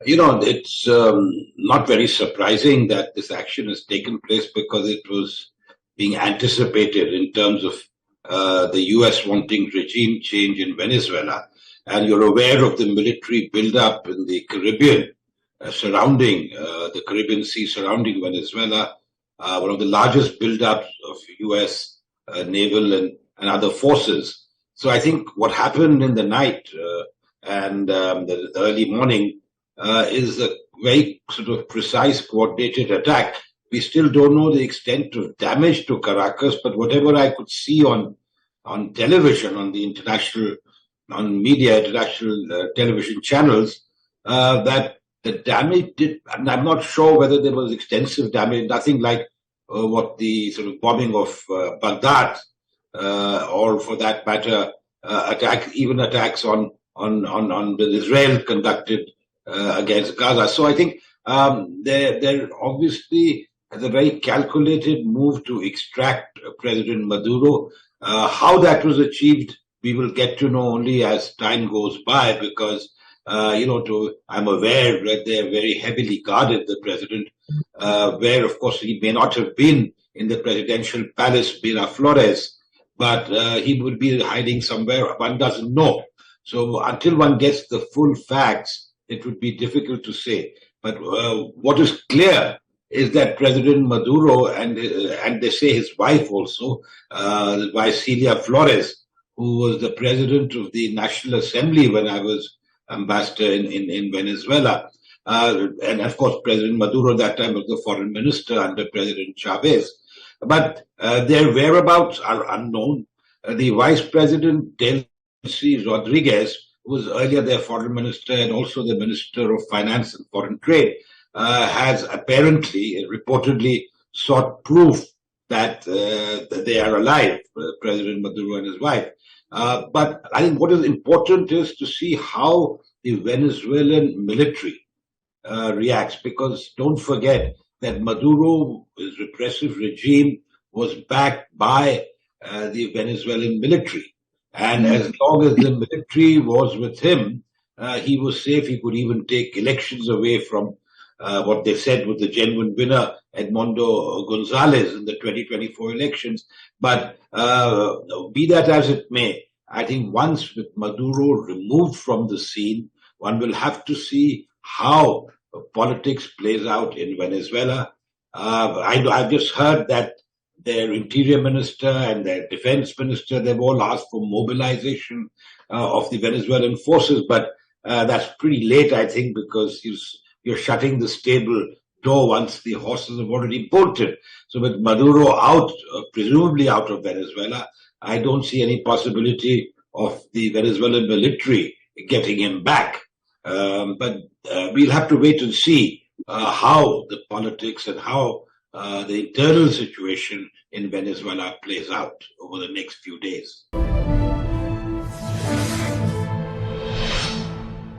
It's not very surprising that this action has taken place because it was being anticipated in terms of the U.S. wanting regime change in Venezuela. And you're aware of the military buildup in the Caribbean surrounding the Caribbean Sea surrounding Venezuela, one of the largest buildups of U.S. Naval and other forces. So I think what happened in the night and the early morning is a very sort of precise, coordinated attack. We still don't know the extent of damage to Caracas, but whatever I could see on television, on the international television channels, that the damage did. And I'm not sure whether there was extensive damage. Nothing like what the sort of bombing of Baghdad, or for that matter, attacks on that Israel conducted against Gaza. So I think there obviously has a very calculated move to extract President Maduro. How that was achieved, we will get to know only as time goes by, because I'm aware that they are very heavily guarded, the president, where of course he may not have been in the presidential palace Miraflores, but he would be hiding somewhere. One doesn't know. So until one gets the full facts, it would be difficult to say. But what is clear is that President Maduro and they say his wife also, his wife Celia Flores, who was the president of the National Assembly when I was ambassador in Venezuela, and of course President Maduro at that time was the foreign minister under President Chavez. But their whereabouts are unknown. The vice president, Delcy Rodriguez, who was earlier their foreign minister and also the minister of finance and foreign trade, has reportedly sought proof that they are alive, President Maduro and his wife. But I think what is important is to see how the Venezuelan military reacts, because don't forget that Maduro's repressive regime was backed by the Venezuelan military. And as long as the military was with him, he was safe. He could even take elections away from what they said was the genuine winner, Edmundo Gonzalez, in the 2024 elections. But be that as it may, I think once with Maduro removed from the scene, one will have to see how politics plays out in Venezuela. I've just heard that their interior minister and their defense minister, they've all asked for mobilization of the Venezuelan forces, but that's pretty late, I think, because you're shutting the stable door once the horses have already bolted. So with Maduro out, presumably out of Venezuela, I don't see any possibility of the Venezuelan military getting him back. But we'll have to wait and see how the politics and how the internal situation in Venezuela plays out over the next few days.